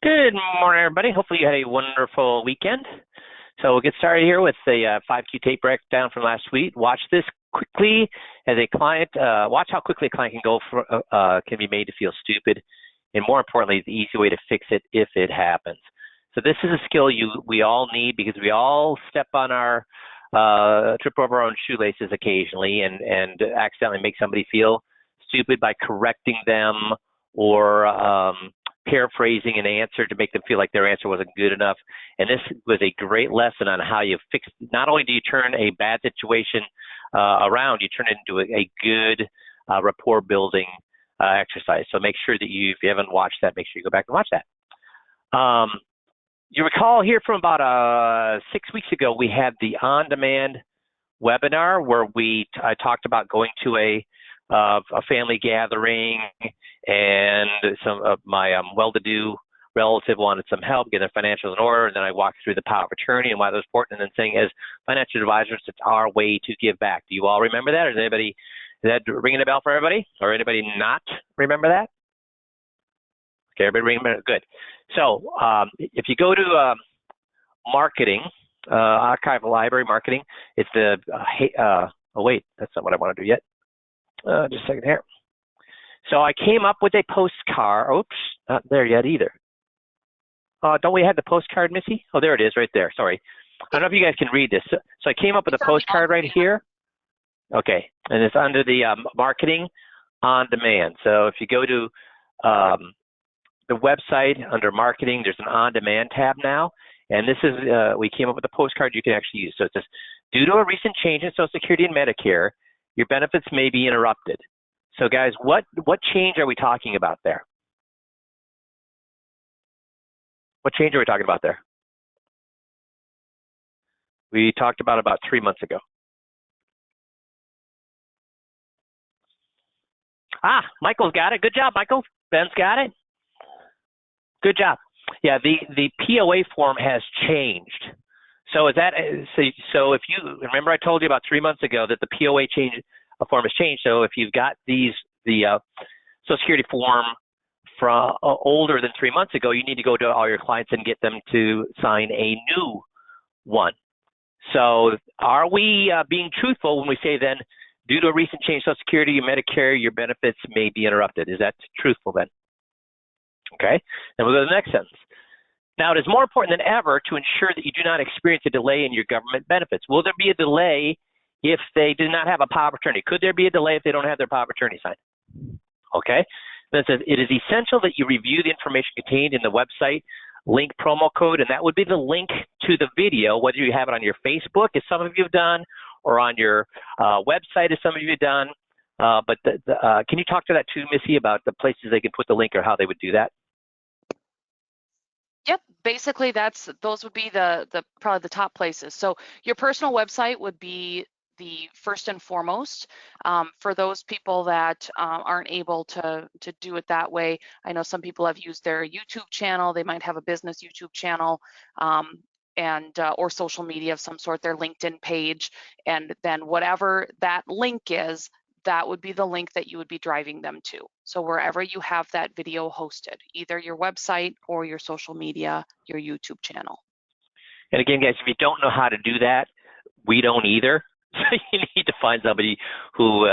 Good morning, everybody. Hopefully you had a wonderful weekend. So we'll get started here with the 5Q tape breakdown from last week. Watch this quickly as a client. Watch how quickly a client can be made to feel stupid, and more importantly, the easy way to fix it if it happens. So this is a skill we all need because we all step on our trip over our own shoelaces occasionally and accidentally make somebody feel stupid by correcting them or paraphrasing an answer to make them feel like their answer wasn't good enough. And this was a great lesson on how you fix. Not only do you turn a bad situation around, you turn it into a good rapport building exercise. So make sure that if you haven't watched that, make sure you go back and watch that. You recall here from about 6 weeks ago, we had the on-demand webinar where I talked about going to a family gathering, and some of my well-to-do relative wanted some help getting their financials in order, and then I walked through the power of attorney and why that was important, and then saying, as financial advisors, it's our way to give back. Do you all remember that? Is that ringing a bell for everybody, or anybody not remember that? Okay, everybody remember? Good. So if you go to marketing, archival library marketing, it's the oh wait, that's not what I want to do yet. Just a second here. So I came up with a postcard. Oops, not there yet either. Don't we have the postcard, Missy? Oh, there it is right there. Sorry. I don't know if you guys can read this. So I came up with a postcard right here. Okay, and it's under the marketing on demand. So if you go to the website under marketing, there's an on demand tab now. And this is, we came up with a postcard you can actually use. So it says, due to a recent change in Social Security and Medicare, your benefits may be interrupted. So guys, what change are we talking about there? What change are we talking about there? We talked about 3 months ago. Michael's got it. Good job, Michael. Ben's got it. Good job. Yeah, the POA form has changed. So is that so? If you remember, I told you about 3 months ago that the POA form has changed. So if you've got the Social Security form from older than 3 months ago, you need to go to all your clients and get them to sign a new one. So are we being truthful when we say then, due to a recent change in Social Security and Medicare, your benefits may be interrupted? Is that truthful then? Okay, then we'll go to the next sentence. Now, it is more important than ever to ensure that you do not experience a delay in your government benefits. Will there be a delay if they do not have a power of attorney? Could there be a delay if they don't have their power of attorney signed? Okay. Then it says, it is essential that you review the information contained in the website link promo code, and that would be the link to the video, whether you have it on your Facebook, as some of you have done, or on your website, as some of you have done. But can you talk to that too, Missy, about the places they can put the link or how they would do that? Yep, basically those would be probably the top places. So your personal website would be the first and foremost. For those people that aren't able to do it that way, I know some people have used their YouTube channel. They might have a business YouTube channel or social media of some sort, their LinkedIn page, and then whatever that link is, that would be the link that you would be driving them to. So wherever you have that video hosted, either your website or your social media, your YouTube channel. And again, guys, if you don't know how to do that, we don't either. So you need to find somebody who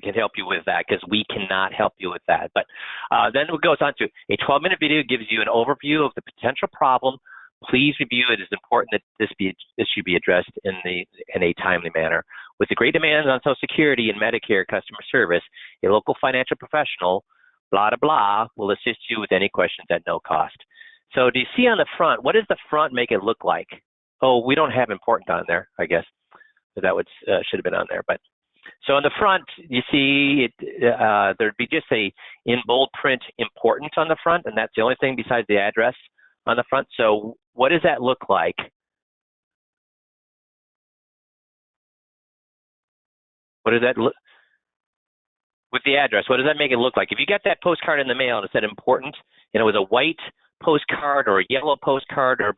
can help you with that, because we cannot help you with that. But then it goes on to a 12-minute video gives you an overview of the potential problem. Please review it. It is important that this should be addressed in a timely manner. With the great demands on Social Security and Medicare customer service, a local financial professional, blah, blah, blah, will assist you with any questions at no cost. So do you see on the front, what does the front make it look like? Oh, we don't have important on there, I guess. So that should have been on there. But so on the front, you see there'd be just in bold print important on the front, and that's the only thing besides the address on the front. So what does that look like? What does that look with the address? What does that make it look like? If you got that postcard in the mail and it said important, and it was a white postcard or a yellow postcard, or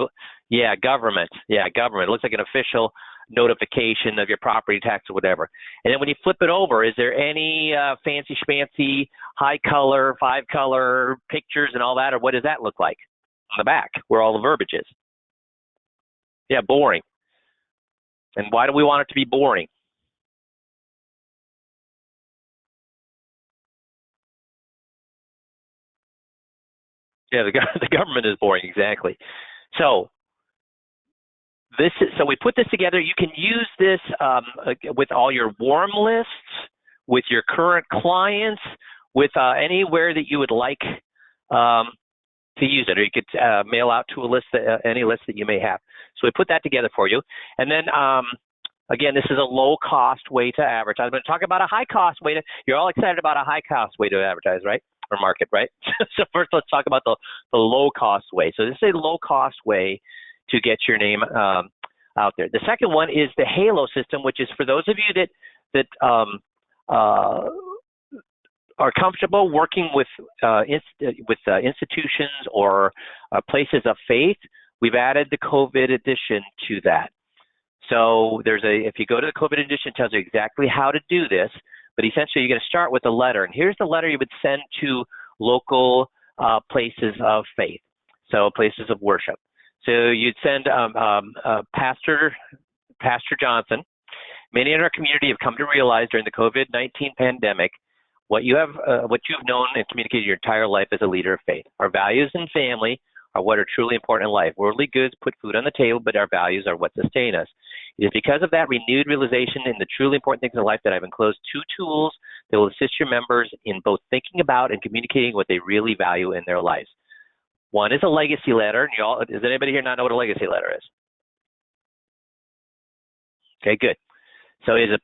government. Yeah, government. It looks like an official notification of your property tax or whatever. And then when you flip it over, is there any fancy schmancy high color, 5-color pictures and all that, or what does that look like? on the back where all the verbiage is. Yeah, boring. And why do we want it to be boring? Yeah, the government is boring, exactly. So so we put this together. You can use this with all your warm lists, with your current clients, with anywhere that you would like to use it, or you could mail out to a list, any list that you may have. So we put that together for you. And then again, this is a low-cost way to advertise. I'm going to talk about a high-cost way to. You're all excited about a high-cost way to advertise, right? Or market, right? So first, let's talk about the low-cost way. So this is a low-cost way to get your name out there. The second one is the Halo system, which is for those of you that are comfortable working with institutions or places of faith. We've added the COVID edition to that. So if you go to the COVID edition, it tells you exactly how to do this. But essentially, you're going to start with a letter, and here's the letter you would send to local places of faith, so places of worship. So you'd send Pastor Johnson. Many in our community have come to realize during the COVID-19 pandemic what you've known and communicated your entire life as a leader of faith. Our values and family are what are truly important in life. Worldly goods put food on the table, but our values are what sustain us. It is because of that renewed realization in the truly important things in life that I've enclosed 2 tools that will assist your members in both thinking about and communicating what they really value in their lives. One is a legacy letter. And does anybody here not know what a legacy letter is? Okay, good. So it is a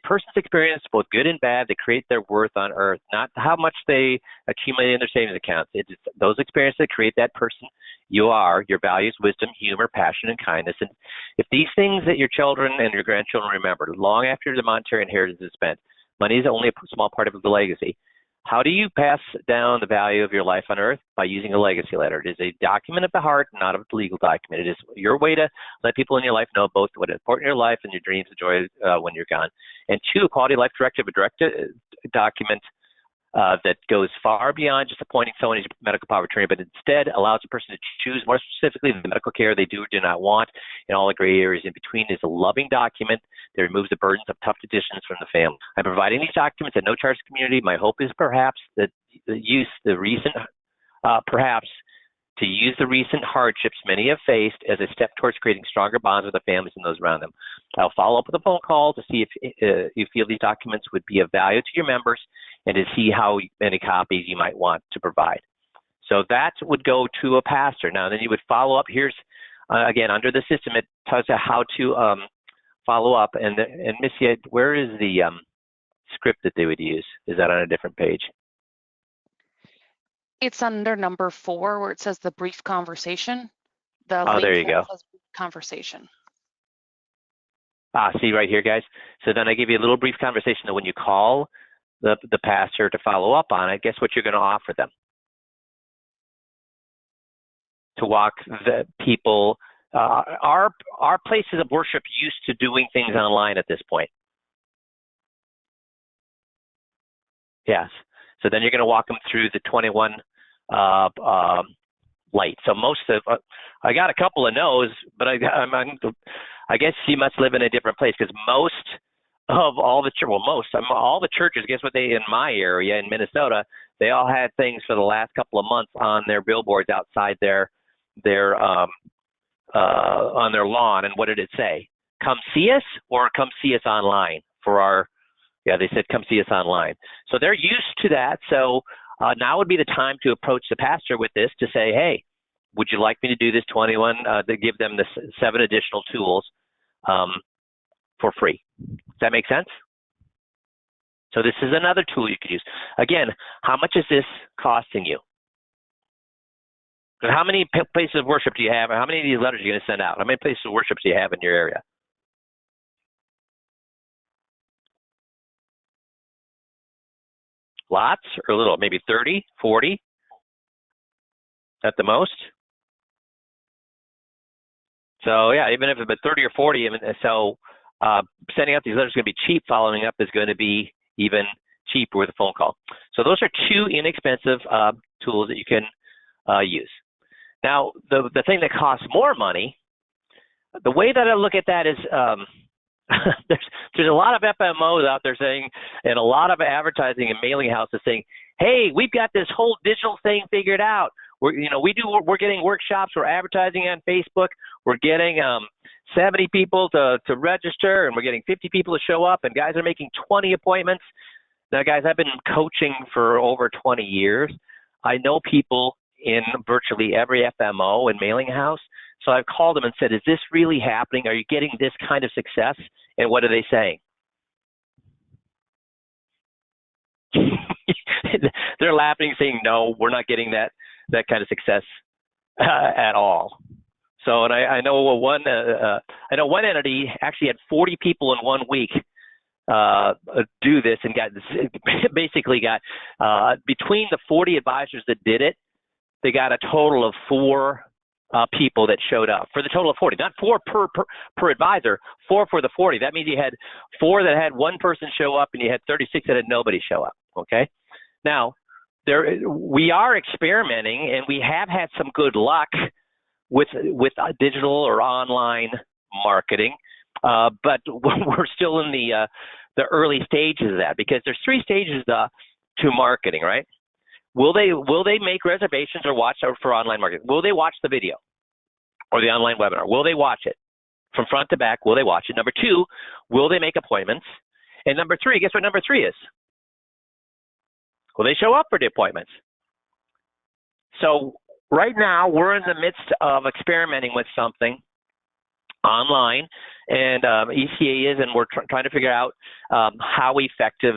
person's experience, both good and bad, that create their worth on earth, not how much they accumulate in their savings accounts. It's those experiences that create that person you are, your values, wisdom, humor, passion, and kindness. And if these things that your children and your grandchildren remember long after the monetary inheritance is spent, money is only a small part of the legacy. How do you pass down the value of your life on earth? By using a legacy letter. It is a document of the heart, not a legal document. It is your way to let people in your life know both what is important in your life and your dreams and joy when you're gone. And 2, a quality life directive, a document that goes far beyond just appointing someone as medical power of attorney, but instead allows a person to choose more specifically the medical care they do or do not want in all the gray areas in between. Is a loving document that removes the burdens of tough decisions from the family. I'm providing these documents at no charge to the community. My hope is perhaps that to use the recent hardships many have faced as a step towards creating stronger bonds with the families and those around them. I'll follow up with a phone call to see if you feel these documents would be of value to your members and to see how many copies you might want to provide. So that would go to a pastor. Now, then you would follow up. Here's, again, under the system, it tells you how to follow up. And Missy, where is the script that they would use? Is that on a different page? It's under number 4 where it says the brief conversation. There you go. Says conversation. See right here, guys. So then I give you a little brief conversation that when you call the pastor to follow up on it, guess what you're going to offer them? To walk the people. Our places of worship used to doing things online at this point. Yes. So then you're going to walk them through the 21 light. So most of, I got a couple of no's, but I guess you must live in a different place because most of all the all the churches, guess what in my area in Minnesota, they all had things for the last couple of months on their billboards outside their on their lawn. And what did it say? Come see us or come see us online for our. Yeah, they said, come see us online. So they're used to that. So now would be the time to approach the pastor with this to say, hey, would you like me to do this 21, to give them the 7 additional tools for free? Does that make sense? So this is another tool you could use. Again, how much is this costing you? How many places of worship do you have? Or how many of these letters are you going to send out? How many places of worship do you have in your area? Lots or little, maybe 30, 40 at the most. So yeah, even if it's about 30 or 40, so sending out these letters is going to be cheap. Following up is going to be even cheaper with a phone call. So those are 2 inexpensive tools that you can use. Now, the thing that costs more money, the way that I look at that is there's a lot of FMOs out there saying, and a lot of advertising and mailing houses saying, hey, we've got this whole digital thing figured out. We're getting workshops, we're advertising on Facebook, we're getting 70 people to register, and we're getting 50 people to show up, and guys are making 20 appointments. Now, guys, I've been coaching for over 20 years. I know people in virtually every FMO and mailing house. So I've called them and said, is this really happening? Are you getting this kind of success? And what are they saying? They're laughing, saying, no, we're not getting that kind of success at all. So, and I know one entity actually had 40 people in 1 week do this, and basically got between the 40 advisors that did it, they got a total of 4 people that showed up for the total of 40, not 4 per advisor, 4 for the 40. That means you had 4 that had 1 person show up, and you had 36 that had nobody show up. Okay. Now, we are experimenting, and we have had some good luck with digital or online marketing, but we're still in the early stages of that, because there's 3 stages to marketing, right? Will they make reservations or watch for online marketing? Will they watch the video or the online webinar? Will they watch it from front to back? Will they watch it? Number 2, will they make appointments? And number 3, guess what number 3 is? Will they show up for the appointments? So right now we're in the midst of experimenting with something online, and ECA is, and we're trying to figure out how effective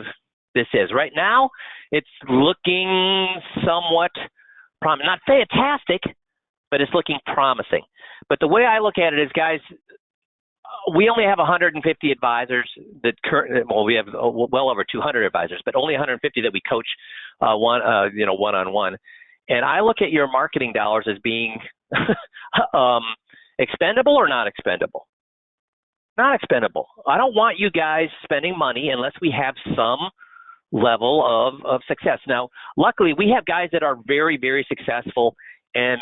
this is. Right now, it's looking somewhat not fantastic, but it's looking promising. But the way I look at it is, guys, we only have 150 advisors that we have well over 200 advisors, but only 150 that we coach one-on-one. And I look at your marketing dollars as being expendable or not expendable. Not expendable. I don't want you guys spending money unless we have some level of success. Now, luckily, we have guys that are very, very successful, and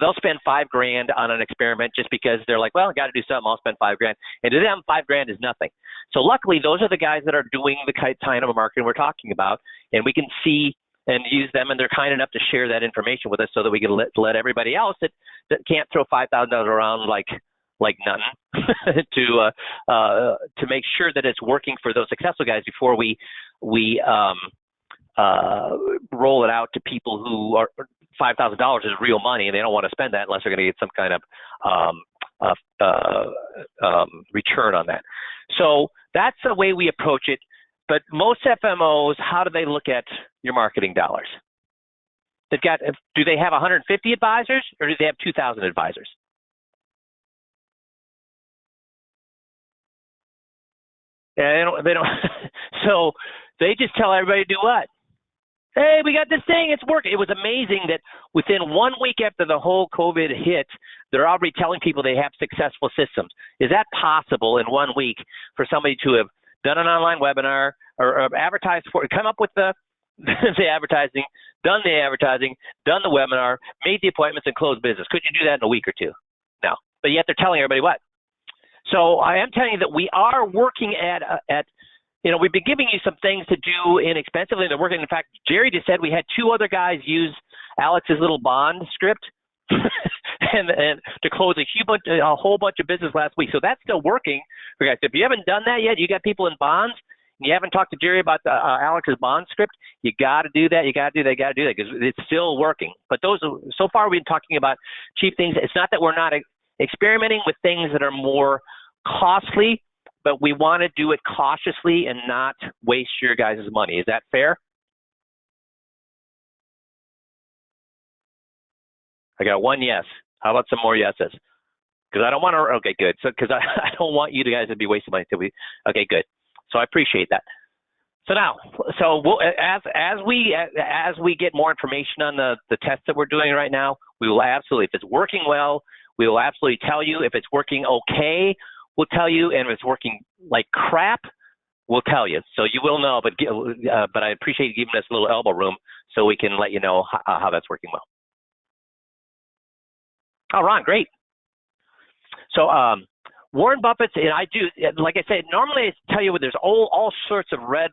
they'll spend $5,000 on an experiment just because they're like, well, I got to do something. I'll spend $5,000, and to them, $5,000 is nothing. So luckily, those are the guys that are doing the kind of marketing we're talking about, and we can see and use them, and they're kind enough to share that information with us so that we can let everybody else that can't throw $5,000 around like nothing to make sure that it's working for those successful guys before we roll it out to people who are $5,000 is real money, and they don't want to spend that unless they're going to get some kind of return on that. So that's the way we approach it. But most FMOs, how do they look at your marketing dollars? Do they have 150 advisors, or do they have 2,000 advisors? Yeah, they don't. So they just tell everybody to do what? Hey, we got this thing, it's working. It was amazing that within 1 week after the whole COVID hit, they're already telling people they have successful systems. Is that possible in 1 week for somebody to have done an online webinar or advertised for it, come up with the advertising, done the webinar, made the appointments, and closed business? Could you do that in a week or 2? No. But yet they're telling everybody what? So I am telling you that we are working at we've been giving you some things to do inexpensively. They're working. In fact, Jerry just said we had 2 other guys use Alex's little bond script and to close a whole bunch of business last week. So that's still working. Okay, so if you haven't done that yet, you got people in bonds, and you haven't talked to Jerry about Alex's bond script, you got to do that. You got to do that because it's still working. But so far we've been talking about cheap things. It's not that we're not experimenting with things that are more costly, but we want to do it cautiously and not waste your guys' money. Is that fair? I got 1 yes. How about some more yeses? Because I don't want to. Okay, good. So because I don't want you guys to be wasting money. Okay, good. So I appreciate that. So now, as we get more information on the test that we're doing right now, we will absolutely, if it's working well, we will absolutely tell you. If it's working okay, we'll tell you, and if it's working like crap, we'll tell you. So you will know, but I appreciate you giving us a little elbow room so we can let you know how that's working well. Oh, Ron, great. So Warren Buffett's, and I do, like I said, normally I tell you there's all sorts of red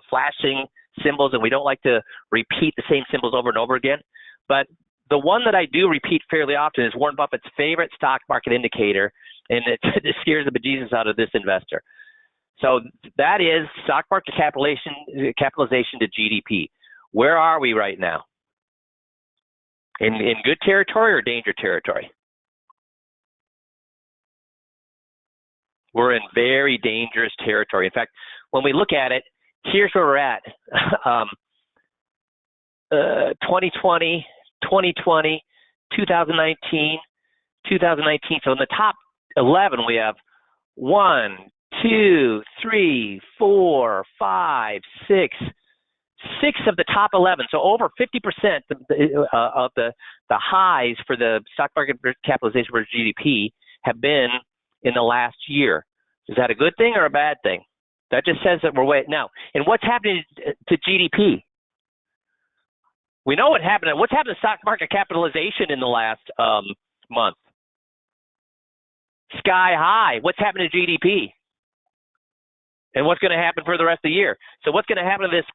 flashing symbols, and we don't like to repeat the same symbols over and over again. But the one that I do repeat fairly often is Warren Buffett's favorite stock market indicator, and it scares the bejesus out of this investor. So that is stock market capitalization to GDP. Where are we right now? In good territory or danger territory? We're in very dangerous territory. In fact, when we look at it, here's where we're at. 2020, 2020, 2019, 2019. So in the top 11, we have 1, 2, 3, 4, 5, 6 of the top 11. So over 50% of the highs for the stock market capitalization versus GDP have been in the last year. Is that a good thing or a bad thing? That just says that we're way now. And what's happening to GDP? We know what happened. What's happened to stock market capitalization in the last month? Sky high. What's happened to GDP? And what's going to happen for the rest of the year? So what's going to happen to this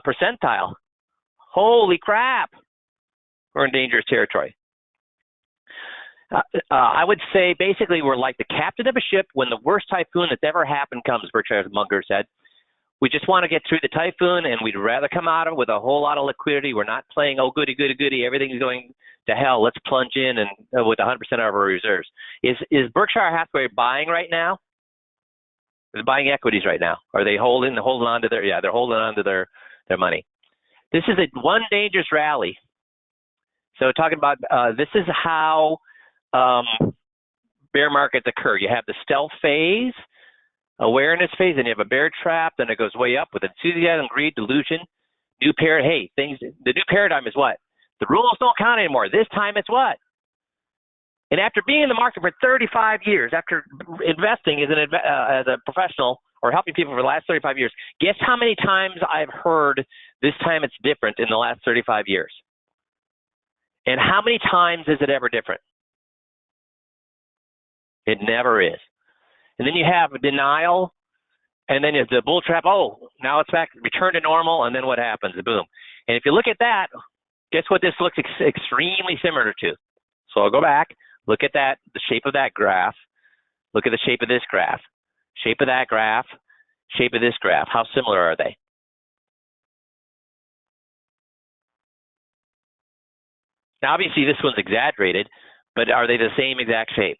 percentile? Holy crap. We're in dangerous territory. I would say basically we're like the captain of a ship when the worst typhoon that's ever happened comes, Berkshire Munger said. We just want to get through the typhoon, and we'd rather come out of it with a whole lot of liquidity. We're not playing, oh, goody, goody, goody, everything's going to hell. Let's plunge in and with 100% of our reserves. Is Berkshire Hathaway buying right now? They're buying equities right now. Are they holding on to their, yeah, they're holding on to their money. This is one dangerous rally. So talking about, this is how bear markets occur. You have the stealth phase, awareness phase, and you have a bear trap, then it goes way up with enthusiasm, greed, delusion, the new paradigm is what? The rules don't count anymore. This time it's what? And after being in the market for 35 years, after investing as a professional or helping people for the last 35 years, guess how many times I've heard this time it's different in the last 35 years? And how many times is it ever different? It never is. And then you have denial, and then the bull trap. Oh, now it's back, return to normal, and then what happens? Boom. And if you look at that, guess what this looks extremely similar to? So I'll go back, look at that, the shape of that graph, look at the shape of this graph, shape of that graph, shape of this graph. How similar are they? Now, obviously, this one's exaggerated, but are they the same exact shape?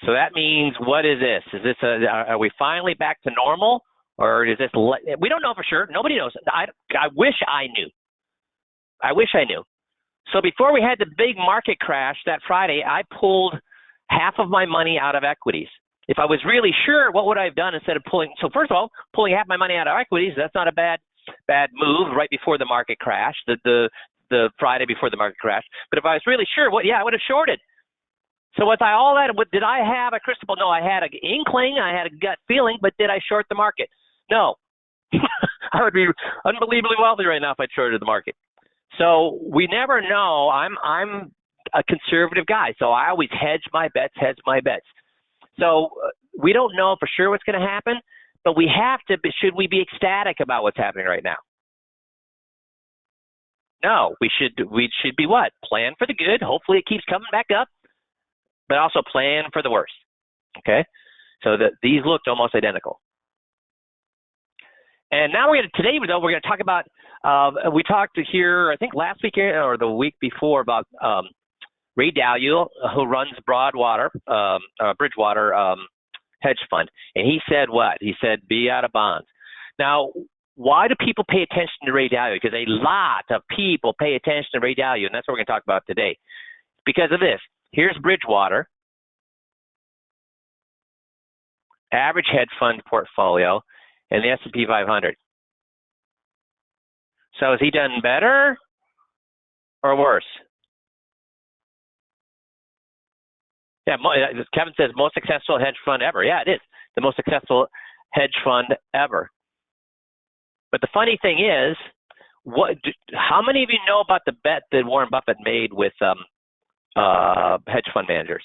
So that means, what is this? Is this are we finally back to normal, or is this? We don't know for sure. Nobody knows. I wish I knew. I wish I knew. So before we had the big market crash that Friday, I pulled half of my money out of equities. If I was really sure, what would I have done instead of pulling? So first of all, pulling half my money out of equities, that's not a bad move right before the market crash, the Friday before the market crash. But if I was really sure, I would have shorted. So was I all that? Did I have a crystal ball? No, I had an inkling, I had a gut feeling, but did I short the market? No. I would be unbelievably wealthy right now if I'd shorted the market. So we never know. I'm a conservative guy, so I always hedge my bets. So we don't know for sure what's going to happen, but we have to. Should we be ecstatic about what's happening right now? No, we should be what? Plan for the good. Hopefully it keeps coming back up, but also plan for the worst. Okay, so these looked almost identical. And now today we're going to talk about. We talked here, I think last week or the week before, about Ray Dalio, who runs Bridgewater hedge fund, and he said what? He said, "Be out of bonds." Now, why do people pay attention to Ray Dalio? Because a lot of people pay attention to Ray Dalio, and that's what we're going to talk about today. Because of this. Here's Bridgewater, average hedge fund portfolio, and the S&P 500. So has he done better or worse? Yeah, Kevin says most successful hedge fund ever. Yeah, it is the most successful hedge fund ever. But the funny thing is, how many of you know about the bet that Warren Buffett made with hedge fund managers.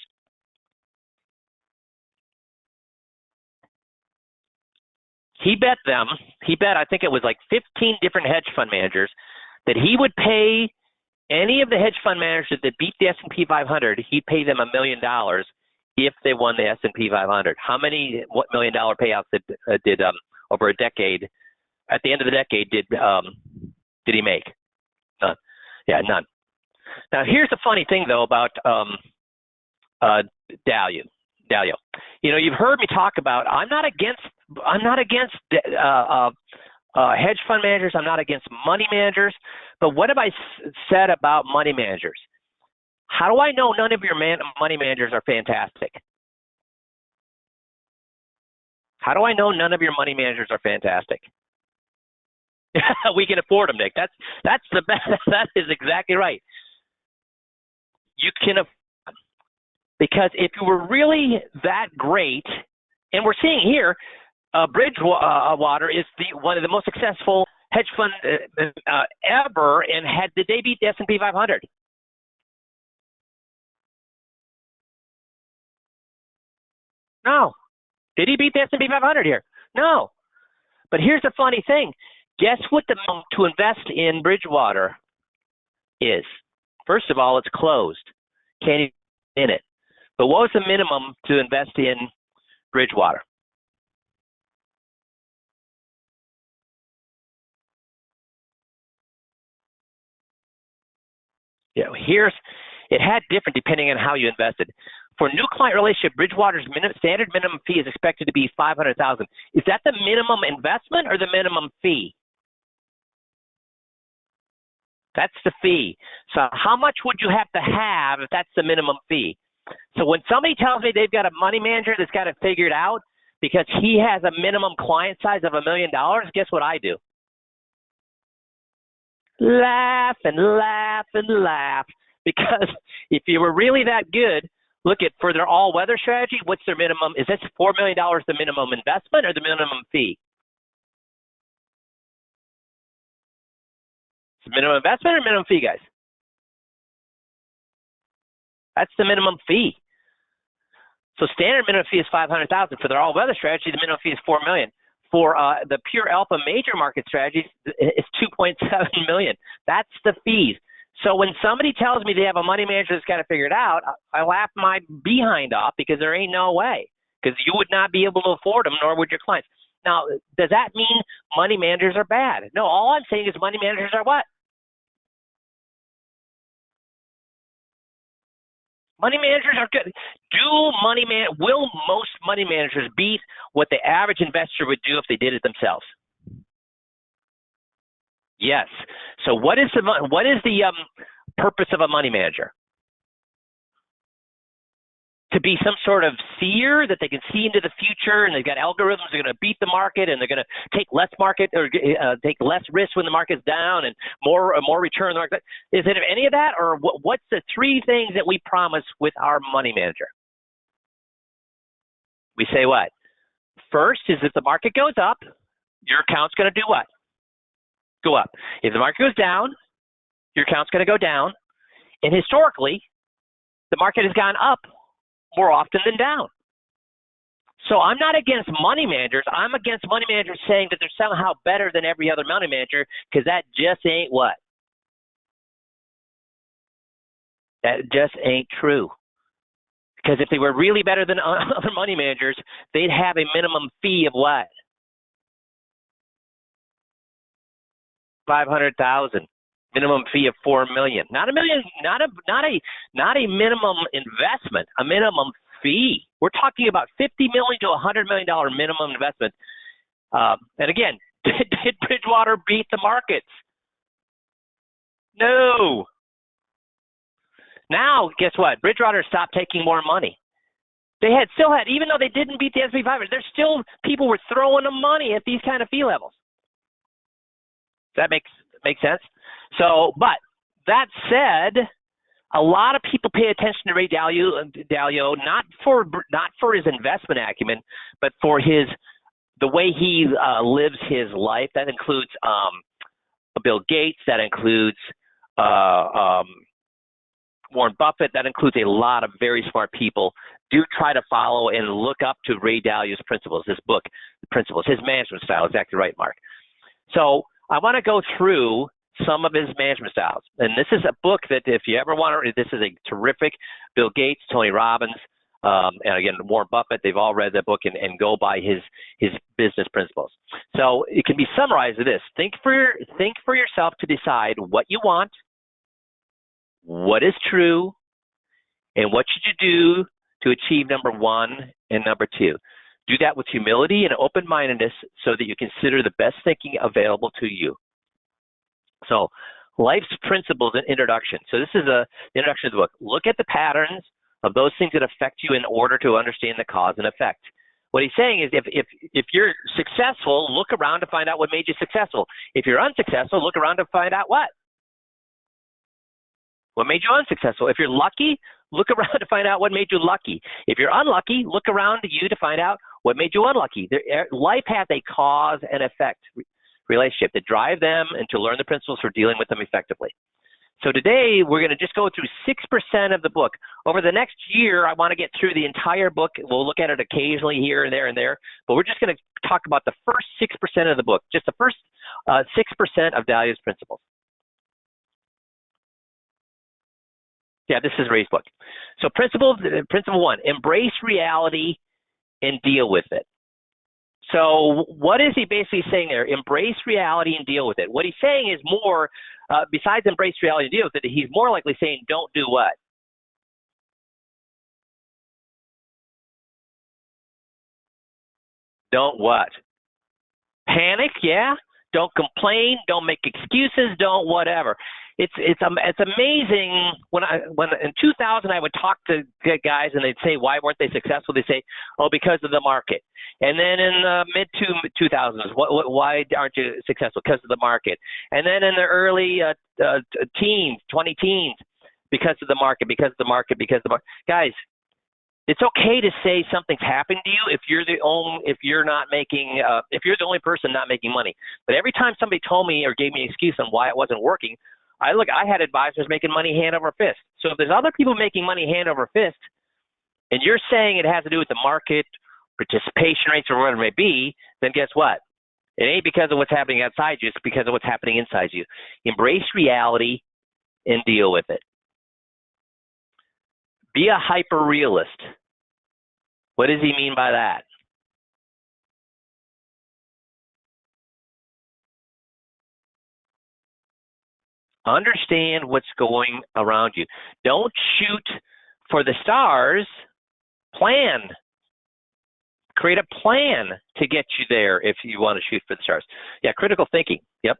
He bet, I think it was like 15 different hedge fund managers, that he would pay any of the hedge fund managers that beat the S&P 500, he'd pay them $1 million if they won the S&P 500. What $1 million payouts did over a decade, at the end of the decade, did he make? None. Yeah, none. Now, here's the funny thing, though, about Dalio. You know, you've heard me talk about, I'm not against hedge fund managers. I'm not against money managers. But what have I said about money managers? How do I know none of your money managers are fantastic? How do I know none of your money managers are fantastic? We can afford them, Nick. That's the best. That is exactly right. You can, because if you were really that great, and we're seeing here, Bridgewater is one of the most successful hedge fund ever, and did they beat the S&P 500? No. Did he beat the S&P 500 here? No. But here's the funny thing. Guess what the minimum to invest in Bridgewater is? First of all, it's closed. Can't get in it. But what was the minimum to invest in Bridgewater? Yeah, it had different depending on how you invested. For new client relationship, Bridgewater's standard minimum fee is expected to be $500,000. Is that the minimum investment or the minimum fee? That's the fee. So how much would you have to have if that's the minimum fee? So when somebody tells me they've got a money manager that's got it figured out because he has a minimum client size of $1 million, guess what I do? Laugh and laugh and laugh. Because if you were really that good, look at, for their all-weather strategy, what's their minimum? Is this $4 million the minimum investment or the minimum fee? It's the minimum investment or minimum fee, guys? That's the minimum fee. So standard minimum fee is $500,000. For their all-weather strategy, the minimum fee is $4 million. For the pure alpha major market strategies, it's $2.7 million. That's the fees. So when somebody tells me they have a money manager that's got it figured out, I laugh my behind off because there ain't no way. Because you would not be able to afford them, nor would your clients. Now, does that mean money managers are bad? No, all I'm saying is money managers are what? Money managers are good. Will most money managers beat what the average investor would do if they did it themselves? Yes. So what is the purpose of a money manager? To be some sort of seer that they can see into the future, and they've got algorithms that are going to beat the market, and they're going to take less market or take less risk when the market's down, and more return on the market. Is it any of that, or what's the three things that we promise with our money manager? We say what? First is if the market goes up, your account's going to do what? Go up. If the market goes down, your account's going to go down. And historically, the market has gone up more often than down. So I'm not against money managers. I'm against money managers saying that they're somehow better than every other money manager, because that just ain't what? That just ain't true. Because if they were really better than other money managers, they'd have a minimum fee of what? $500,000. Minimum fee of $4 million. Not a million. Not a minimum investment. A minimum fee. We're talking about $50 million to $100 million minimum investment. And again, did Bridgewater beat the markets? No. Now, guess what? Bridgewater stopped taking more money. They still had, even though they didn't beat the S&P 500, there's still people were throwing them money at these kind of fee levels. Does that make sense? So, but that said, a lot of people pay attention to Ray Dalio, not for his investment acumen, but for the way he lives his life. That includes Bill Gates. That includes Warren Buffett. That includes a lot of very smart people. Do try to follow and look up to Ray Dalio's principles, his book, The Principles, his management style. Exactly right, Mark. So I want to go through some of his management styles. And this is a book that if you ever want to, this is a terrific, Bill Gates, Tony Robbins, and again, Warren Buffett, they've all read that book and go by his business principles. So it can be summarized as this. Think for yourself to decide what you want, what is true, and what should you do to achieve number one and number two. Do that with humility and open-mindedness so that you consider the best thinking available to you. So life's principles and introduction. So this is the introduction of the book. Look at the patterns of those things that affect you in order to understand the cause and effect. What he's saying is if you're successful, look around to find out what made you successful. If you're unsuccessful, look around to find out what made you unsuccessful. If you're lucky, look around to find out what made you lucky. If you're unlucky, look around to you to find out what made you unlucky. Life has a cause and effect relationship that drive them and to learn the principles for dealing with them effectively. So today, we're going to just go through 6% of the book. Over the next year, I want to get through the entire book. We'll look at it occasionally here and there, but we're just going to talk about the first 6% of the book, just the first 6% of Dalio's principles. Yeah, this is Ray's book. So principle one, embrace reality and deal with it. So what is he basically saying there? Embrace reality and deal with it. What he's saying is more, besides embrace reality and deal with it, he's more likely saying don't do what? Don't what? Panic, yeah. Don't complain. Don't make excuses. Don't whatever. It's amazing when in 2000 I would talk to guys and they'd say why weren't they successful? They say because of the market. And then in the mid 2000s, why aren't you successful? Because of the market. And then in the early teens, 20 teens, because of the market. Guys, it's okay to say something's happened to you if you're the only person not making money. But every time somebody told me or gave me an excuse on why it wasn't working, I had advisors making money hand over fist. So if there's other people making money hand over fist, and you're saying it has to do with the market, participation rates, or whatever it may be, then guess what? It ain't because of what's happening outside you, it's because of what's happening inside you. Embrace reality and deal with it. Be a hyper-realist. What does he mean by that? Understand what's going around you. Don't shoot for the stars. Plan. Create a plan to get you there if you want to shoot for the stars. Yeah, critical thinking. Yep.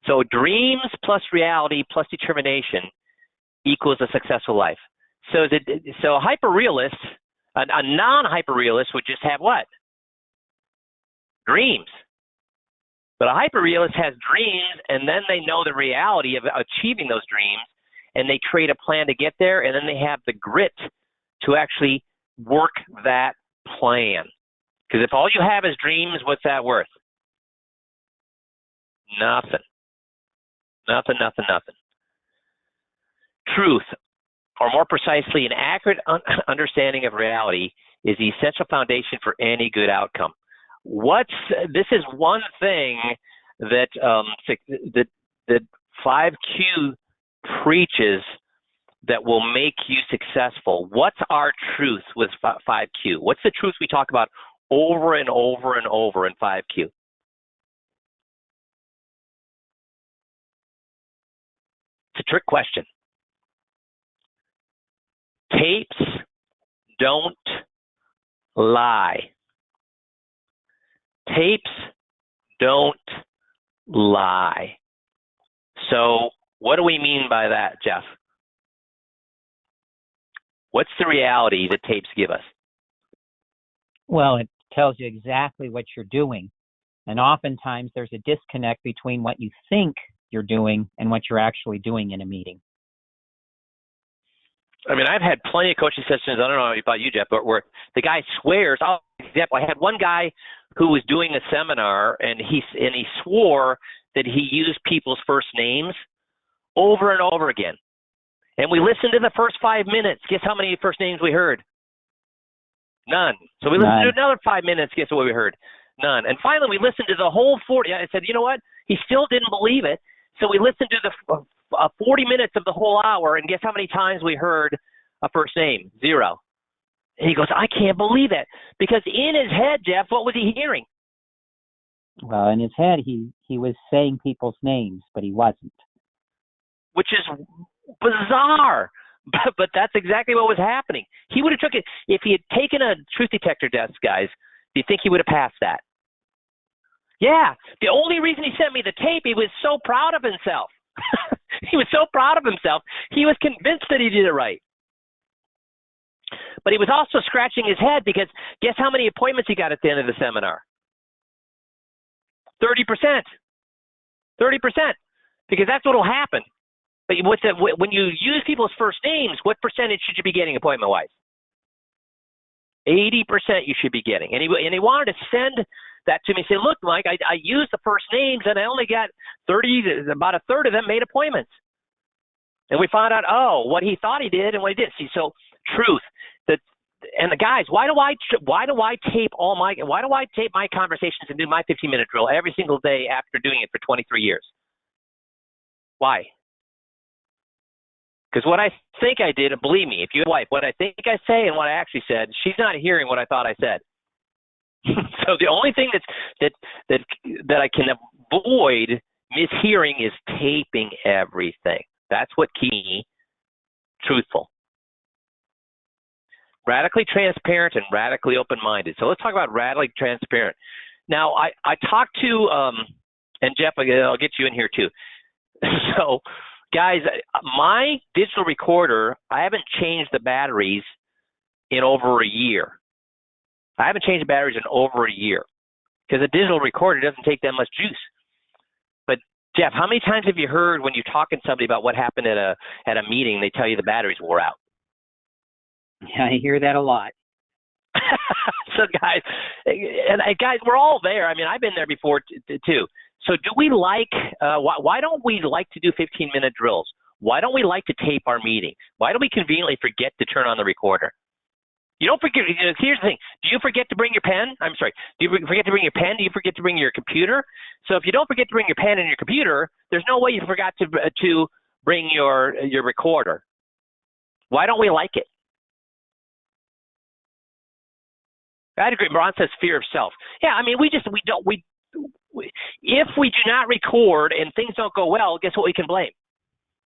So dreams plus reality plus determination equals a successful life. So a hyper-realist, a non-hyper-realist would just have what? Dreams. But a hyper-realist has dreams, and then they know the reality of achieving those dreams, and they create a plan to get there, and then they have the grit to actually work that plan. Because if all you have is dreams, what's that worth? Nothing. Truth, or more precisely, an accurate understanding of reality is the essential foundation for any good outcome. This is one thing that that 5Q preaches that will make you successful. What's our truth with 5Q? What's the truth we talk about over and over and over in 5Q? It's a trick question. Tapes don't lie. Tapes don't lie. So what do we mean by that, Jeff? What's the reality that tapes give us? Well, it tells you exactly what you're doing. And oftentimes there's a disconnect between what you think you're doing and what you're actually doing in a meeting. I mean, I've had plenty of coaching sessions, I don't know about you, Jeff, but where the guy swears. For example, I had one guy who was doing a seminar, and he swore that he used people's first names over and over again. And we listened to the first 5 minutes. Guess how many first names we heard? None. So we listened to another 5 minutes. Guess what we heard? None. And finally, we listened to the whole 40. I said, you know what? He still didn't believe it. So we listened to the 40 minutes of the whole hour, and guess how many times we heard a first name? 0. And he goes, I can't believe it. Because in his head, Jeff, what was he hearing? Well, in his head, he was saying people's names, but he wasn't. Which is bizarre. But that's exactly what was happening. He would have took it, if he had taken a truth detector test, guys, do you think he would have passed that? Yeah. The only reason he sent me the tape, he was so proud of himself. He was so proud of himself. He was convinced that he did it right. But he was also scratching his head because guess how many appointments he got at the end of the seminar? 30%. 30%. Because that's what will happen. But when you use people's first names, what percentage should you be getting appointment-wise? 80% you should be getting. And he wanted to send that to me and say, look, Mike, I used the first names and I only got 30, about a third of them made appointments. And we found out, what he thought he did and what he did. See, so truth. And the guys, why do I tape my conversations and do my 15-minute drill every single day after doing it for 23 years? Why? Because what I think I did, believe me, if you have a wife, what I think I say and what I actually said, she's not hearing what I thought I said. So the only thing that I can avoid mishearing is taping everything. That's what keeps me truthful. Radically transparent and radically open-minded. So let's talk about radically transparent. Now, I talked to, and Jeff, I'll get you in here too. So, guys, my digital recorder, I haven't changed the batteries in over a year. I haven't changed the batteries in over a year because a digital recorder doesn't take that much juice. But Jeff, how many times have you heard when you're talking to somebody about what happened at a meeting, they tell you the batteries wore out? Yeah, I hear that a lot. So guys, we're all there. I mean, I've been there before too. So do we why don't we like to do 15-minute drills? Why don't we like to tape our meetings? Why do we conveniently forget to turn on the recorder? You don't forget. Here's the thing. Do you forget to bring your pen? I'm sorry. Do you forget to bring your pen? Do you forget to bring your computer? So if you don't forget to bring your pen and your computer, there's no way you forgot to bring your recorder. Why don't we like it? I'd agree. Ron says fear of self. Yeah, I mean, if we do not record and things don't go well, guess what we can blame?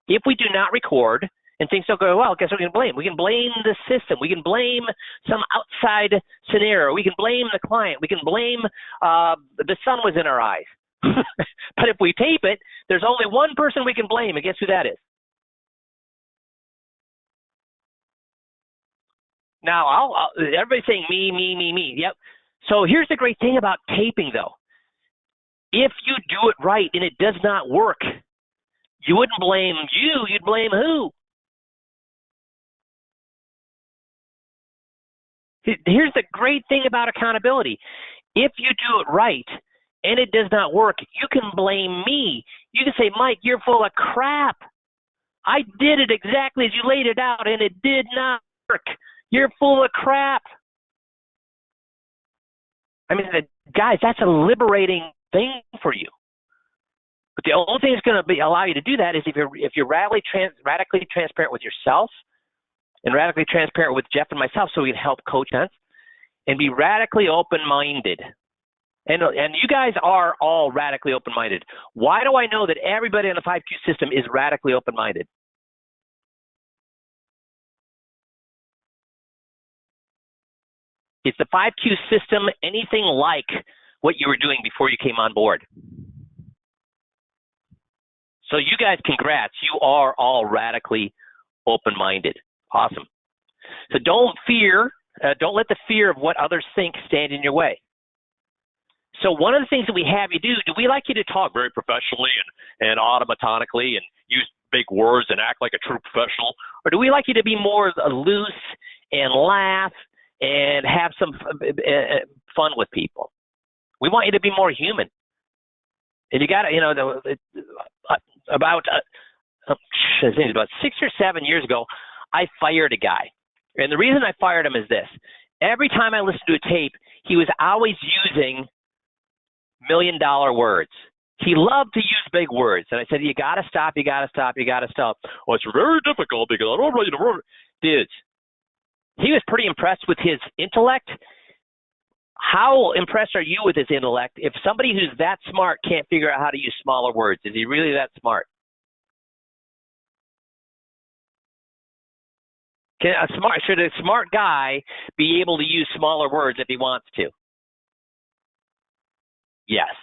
If we do not record and things don't go well, guess what we can blame? We can blame the system. We can blame some outside scenario. We can blame the client. We can blame the sun was in our eyes. But if we tape it, there's only one person we can blame, and guess who that is? Now, everybody's saying me. Yep. So here's the great thing about taping, though. If you do it right and it does not work, you wouldn't blame you. You'd blame who? Here's the great thing about accountability. If you do it right and it does not work, you can blame me. You can say, Mike, you're full of crap. I did it exactly as you laid it out and it did not work. You're full of crap. I mean, guys, that's a liberating thing for you. But the only thing that's going to allow you to do that is if you're radically transparent with yourself and radically transparent with Jeff and myself, so we can help coach us and be radically open-minded. And you guys are all radically open-minded. Why do I know that everybody in the 5Q system is radically open-minded? Is the 5Q system anything like what you were doing before you came on board? So you guys, congrats. You are all radically open-minded. Awesome. So don't let the fear of what others think stand in your way. So one of the things that we have you do we like you to talk very professionally and automatically and use big words and act like a true professional? Or do we like you to be more loose and laugh and have some fun with people? We want you to be more human. And you got to, about I think about 6 or 7 years ago, I fired a guy. And the reason I fired him is this. Every time I listened to a tape, he was always using million-dollar words. He loved to use big words. And I said, you got to stop, you got to stop, you got to stop. Well, it's very difficult because I don't really know. Dudes, he was pretty impressed with his intellect. How impressed are you with his intellect if somebody who's that smart can't figure out how to use smaller words? Is he really that smart? Should a smart guy be able to use smaller words if he wants to? Yes.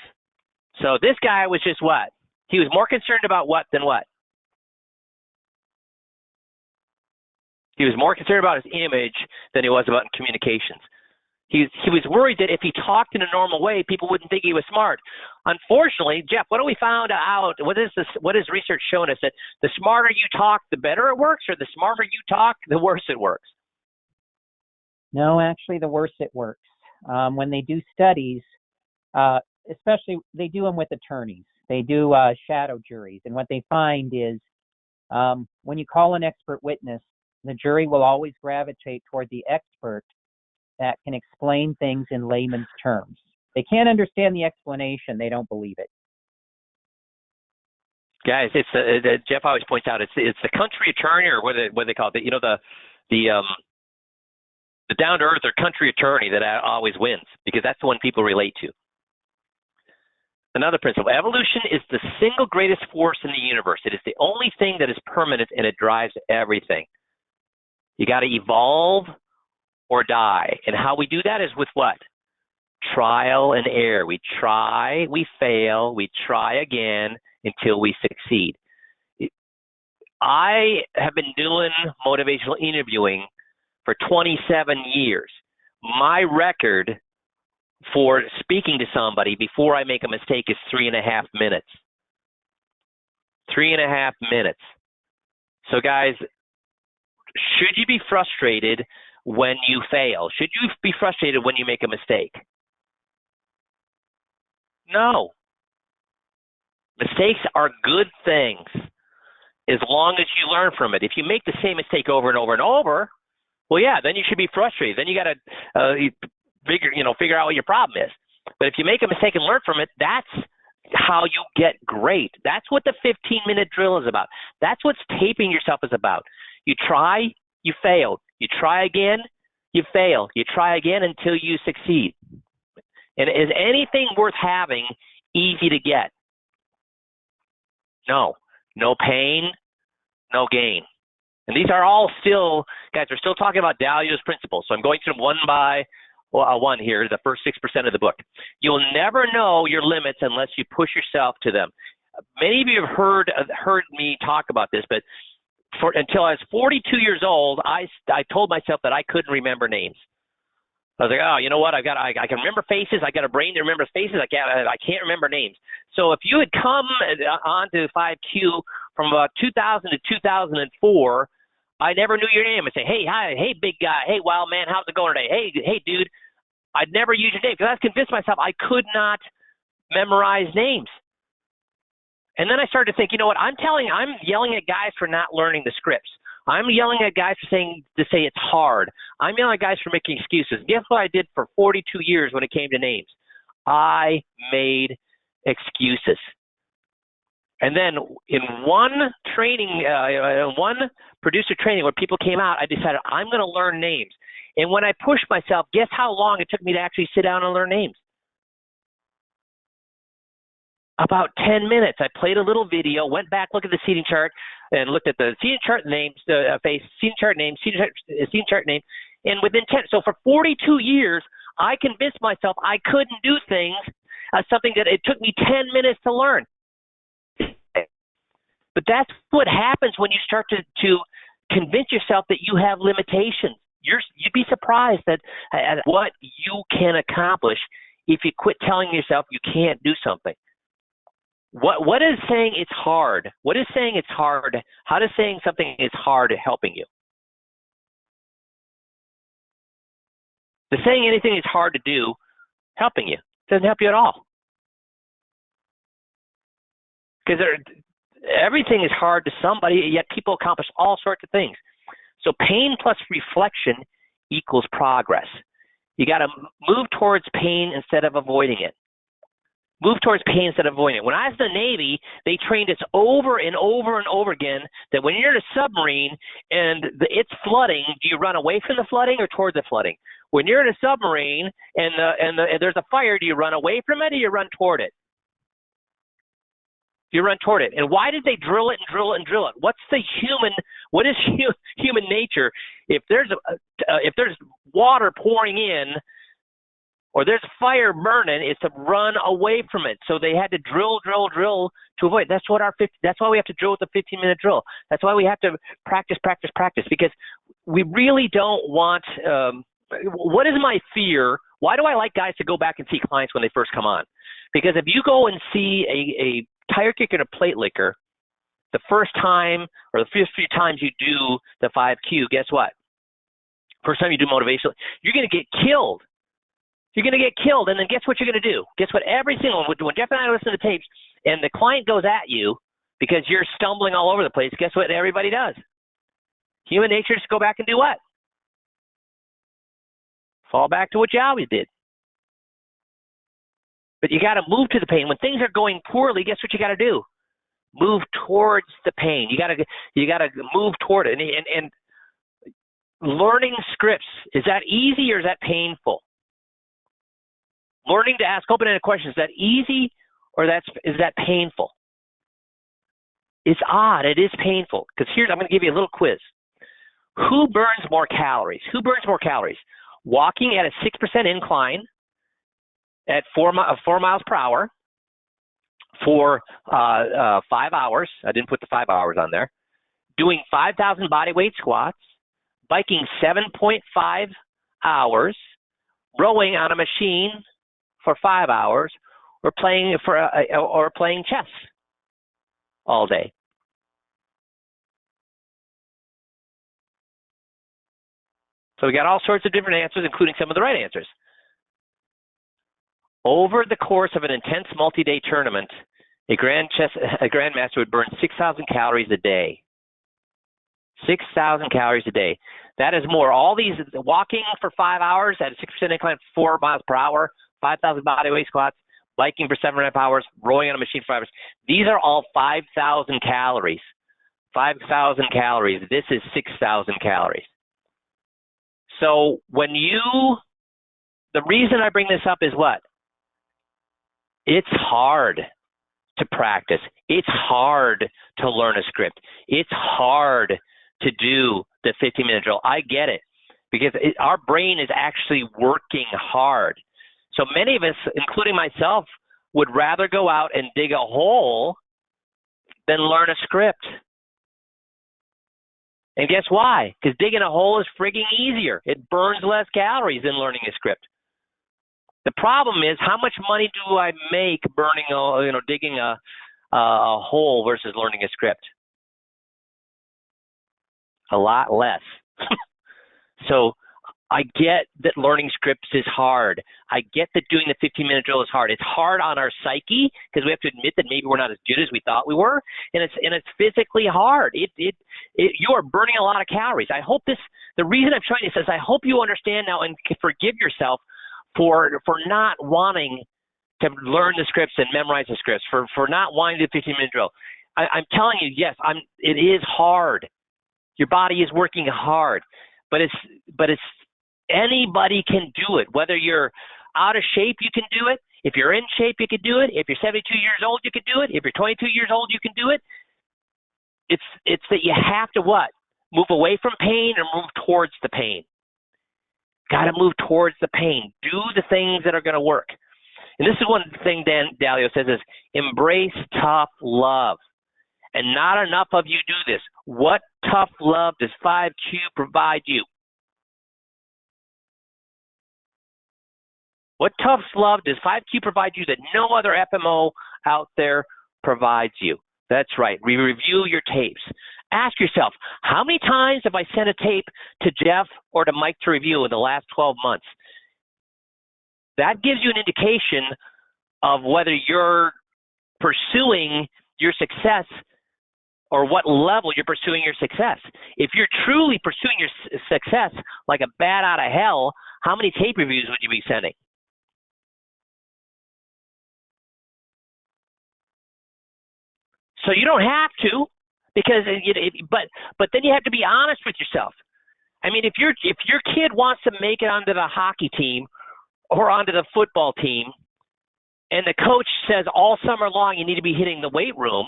So this guy was just what? He was more concerned about what than what? He was more concerned about his image than he was about communications. He was worried that if he talked in a normal way, people wouldn't think he was smart. Unfortunately, Jeff, what do we found out? What is research showing us? That the smarter you talk, the better it works, or the smarter you talk, the worse it works? No, actually, the worse it works. When they do studies, especially they do them with attorneys. They do shadow juries. And what they find is when you call an expert witness, the jury will always gravitate toward the expert that can explain things in layman's terms. They can't understand the explanation. They don't believe it. Guys, it's Jeff always points out it's the country attorney, or what they call it, the down to earth or country attorney that always wins, because that's the one people relate to. Another principle: evolution is the single greatest force in the universe. It is the only thing that is permanent, and it drives everything. You got to evolve or die. And how we do that is with what? Trial and error. We try, we fail, we try again until we succeed. I have been doing motivational interviewing for 27 years. My record for speaking to somebody before I make a mistake is 3.5 minutes. 3.5 minutes. So guys, should you be frustrated when you fail? Should you be frustrated when you make a mistake? No. Mistakes are good things as long as you learn from it. If you make the same mistake over and over and over, well, yeah, then you should be frustrated. Then you got to figure out what your problem is. But if you make a mistake and learn from it, that's how you get great. That's what the 15-minute drill is about. That's what taping yourself is about. You try, you fail. You try again, you fail. You try again until you succeed. And is anything worth having easy to get? No. No pain, no gain. And these are all still, guys, we're still talking about Dalio's principles. So I'm going through them one by one here, the first 6% of the book. You'll never know your limits unless you push yourself to them. Many of you have heard me talk about this, but until I was 42 years old, I told myself that I couldn't remember names. I was like, oh, you know what? I can remember faces. I got a brain that remembers faces. I can't remember names. So if you had come onto 5Q from about 2000 to 2004, I never knew your name. I'd say, hey, hi, hey, big guy, hey, wild man, how's it going today? Hey, dude. I'd never use your name because I was convinced myself I could not memorize names. And then I started to think, you know what? I'm yelling at guys for not learning the scripts. I'm yelling at guys to say it's hard. I'm yelling at guys for making excuses. Guess what I did for 42 years when it came to names? I made excuses. And then in one training, one producer training where people came out, I decided I'm going to learn names. And when I pushed myself, guess how long it took me to actually sit down and learn names? About 10 minutes. I played a little video, went back, looked at the seating chart, and looked at the seating chart names, seating chart name, and within 10. So for 42 years, I convinced myself I couldn't do things, something that it took me 10 minutes to learn. But that's what happens when you start to convince yourself that you have limitations. You'd be surprised at what you can accomplish if you quit telling yourself you can't do something. What is saying it's hard? What is saying it's hard? How does saying something is hard helping you? Does saying anything is hard to do helping you? It doesn't help you at all. Because everything is hard to somebody, yet people accomplish all sorts of things. So pain plus reflection equals progress. You got to move towards pain instead of avoiding it. Move towards pain instead of avoiding it. When I was in the Navy, they trained us over and over and over again that when you're in a submarine and it's flooding, do you run away from the flooding or toward the flooding? When you're in a submarine and there's a fire, do you run away from it or you run toward it? You run toward it. And why did they drill it and drill it and drill it? What is human nature? If there's water pouring in or there's fire burning, it's to run away from it. So they had to drill to avoid. That's why we have to drill with a 15-minute drill. That's why we have to practice, because we really don't want, what is my fear? Why do I like guys to go back and see clients when they first come on? Because if you go and see a tire kicker and a plate licker the first time or the first few times you do the 5Q, guess what? First time you do motivational, you're going to get killed. You're going to get killed, and then guess what you're going to do? Guess what? Every single one, when Jeff and I listen to tapes and the client goes at you because you're stumbling all over the place, guess what everybody does? Human nature is to go back and do what? Fall back to what you always did. But you got to move to the pain. When things are going poorly, guess what you got to do? Move towards the pain. You got to move toward it. And learning scripts, is that easy or is that painful? Learning to ask open-ended questions, is that easy or is that painful? It's odd. It is painful. Because I'm going to give you a little quiz. Who burns more calories? Walking at a 6% incline at 4 miles per hour for 5 hours. I didn't put the 5 hours on there. Doing 5,000 body weight squats, biking 7.5 hours, rowing on a machine for 5 hours, or playing chess all day. So we got all sorts of different answers, including some of the right answers. Over the course of an intense multi-day tournament, a grandmaster would burn 6,000 calories a day. 6,000 calories a day. That is more. All these walking for 5 hours at a 6% incline, 4 miles per hour, 5,000 body weight squats, biking for 7.5 hours, rowing on a machine for 5 hours. These are all 5,000 calories. 5,000 calories. This is 6,000 calories. So the reason I bring this up is what? It's hard to practice. It's hard to learn a script. It's hard to do the 15-minute drill. I get it, because our brain is actually working hard. So many of us, including myself, would rather go out and dig a hole than learn a script. And guess why? Because digging a hole is frigging easier. It burns less calories than learning a script. The problem is, how much money do I make digging a hole versus learning a script? A lot less. So I get that learning scripts is hard. I get that doing the 15-minute drill is hard. It's hard on our psyche because we have to admit that maybe we're not as good as we thought we were, and it's physically hard. You are burning a lot of calories. I hope the reason I'm showing this is I hope you understand now and can forgive yourself for not wanting to learn the scripts and memorize the scripts, for not wanting to do the 15-minute drill. I'm telling you, yes, it is hard. Your body is working hard, but it's anybody can do it. Whether you're out of shape, you can do it. If you're in shape, you can do it. If you're 72 years old, you can do it. If you're 22 years old, you can do it. It's that you have to what? Move away from pain or move towards the pain. Got to move towards the pain. Do the things that are going to work. And this is one thing Dan Dalio says is embrace tough love. And not enough of you do this. What tough love does 5Q provide you? What tough love does 5Q provide you that no other FMO out there provides you? That's right. Review your tapes. Ask yourself, how many times have I sent a tape to Jeff or to Mike to review in the last 12 months? That gives you an indication of whether you're pursuing your success or what level you're pursuing your success. If you're truly pursuing your success like a bat out of hell, how many tape reviews would you be sending? So you don't have to, because but then you have to be honest with yourself. I mean, if your kid wants to make it onto the hockey team or onto the football team, and the coach says all summer long you need to be hitting the weight room,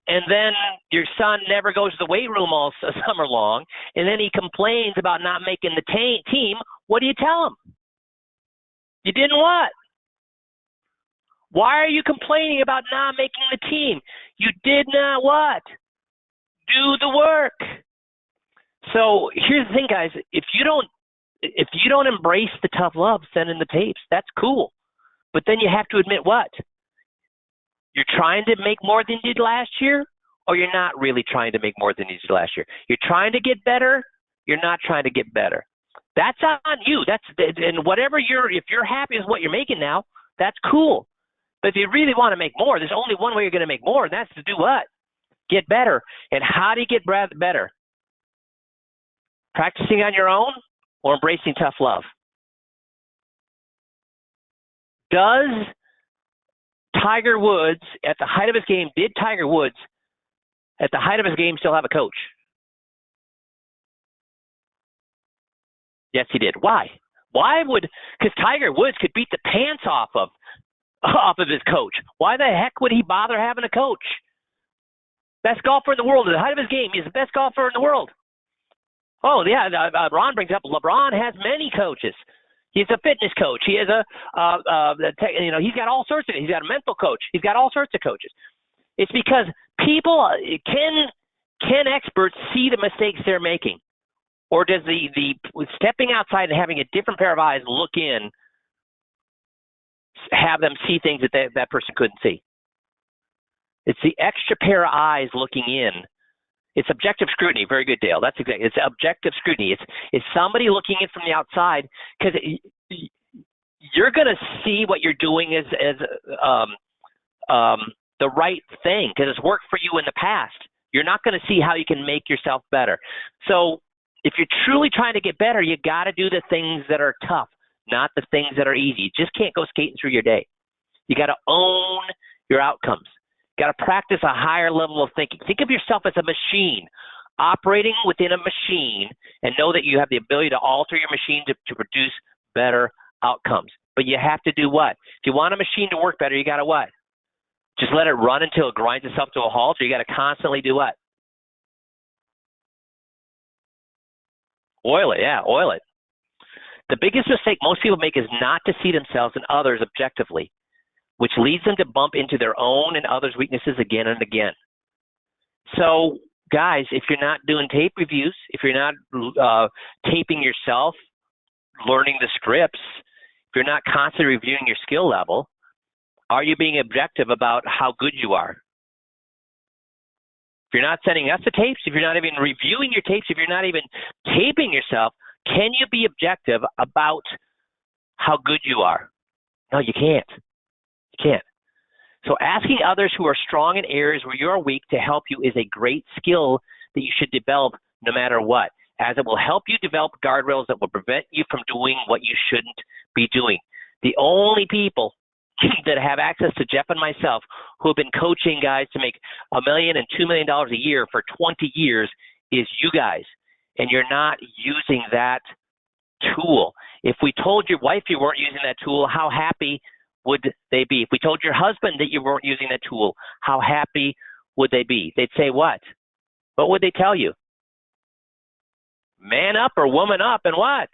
and then your son never goes to the weight room all summer long, and then he complains about not making the team, what do you tell him? You didn't what? Why are you complaining about not making the team? You did not what? Do the work. So here's the thing, guys. If you don't embrace the tough love, send in the tapes. That's cool. But then you have to admit what? You're trying to make more than you did last year, or you're not really trying to make more than you did last year. You're trying to get better. You're not trying to get better. That's on you. And whatever if you're happy with what you're making now, that's cool. But if you really want to make more, there's only one way you're going to make more, and that's to do what? Get better. And how do you get better? Practicing on your own or embracing tough love? Does Tiger Woods, at the height of his game, did Tiger Woods, at the height of his game, still have a coach? Yes, he did. Why? Because Tiger Woods could beat the pants off of his coach. Why the heck would he bother having a coach? Best golfer in the world. At the height of his game, he's the best golfer in the world. Oh, yeah, Ron brings up LeBron has many coaches. He's a fitness coach. He has he's got all sorts of, he's got a mental coach. He's got all sorts of coaches. It's because people, can experts see the mistakes they're making? Or does the stepping outside and having a different pair of eyes look in, have them see things that person couldn't see? It's the extra pair of eyes looking in. It's objective scrutiny. Very good, Dale. That's exactly. It's objective scrutiny. It's somebody looking in from the outside, because you're going to see what you're doing as the right thing, because it's worked for you in the past. You're not going to see how you can make yourself better. So if you're truly trying to get better, you got to do the things that are tough, not the things that are easy. You just can't go skating through your day. You got to own your outcomes. Got to practice a higher level of thinking. Think of yourself as a machine, operating within a machine, and know that you have the ability to alter your machine to produce better outcomes. But you have to do what? If you want a machine to work better, you got to what? Just let it run until it grinds itself to a halt, or you got to constantly do what? Oil it, yeah, oil it. The biggest mistake most people make is not to see themselves and others objectively, which leads them to bump into their own and others' weaknesses again and again. So, guys, if you're not doing tape reviews, if you're not taping yourself, learning the scripts, if you're not constantly reviewing your skill level, are you being objective about how good you are? If you're not sending us the tapes, if you're not even reviewing your tapes, if you're not even taping yourself, can you be objective about how good you are? No, you can't. You can't. So asking others who are strong in areas where you're weak to help you is a great skill that you should develop no matter what, as it will help you develop guardrails that will prevent you from doing what you shouldn't be doing. The only people that have access to Jeff and myself who have been coaching guys to make $1 million and $2 million a year for 20 years is you guys, and you're not using that tool. If we told your wife you weren't using that tool, how happy would they be? If we told your husband that you weren't using that tool, how happy would they be? They'd say what? What would they tell you? Man up or woman up, and what?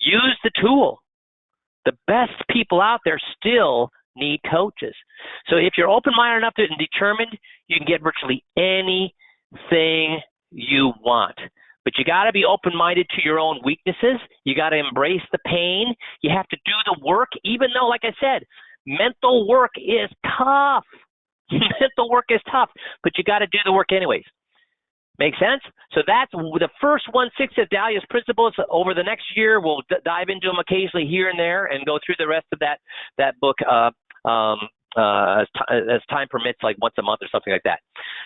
Use the tool. The best people out there still need coaches. So if you're open-minded enough and determined, you can get virtually anything you want. But you got to be open-minded to your own weaknesses. You got to embrace the pain. You have to do the work, even though, like I said, mental work is tough. Mental work is tough, but you got to do the work anyways. Make sense? So that's the first 1/6 of Dahlia's principles. Over the next year, we'll dive into them occasionally here and there and go through the rest of that book as time permits, like once a month or something like that.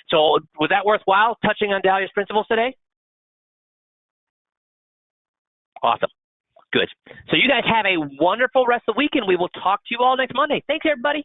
So was that worthwhile, touching on Dahlia's principles today? Awesome. Good. So you guys have a wonderful rest of the week, and we will talk to you all next Monday. Thanks, everybody.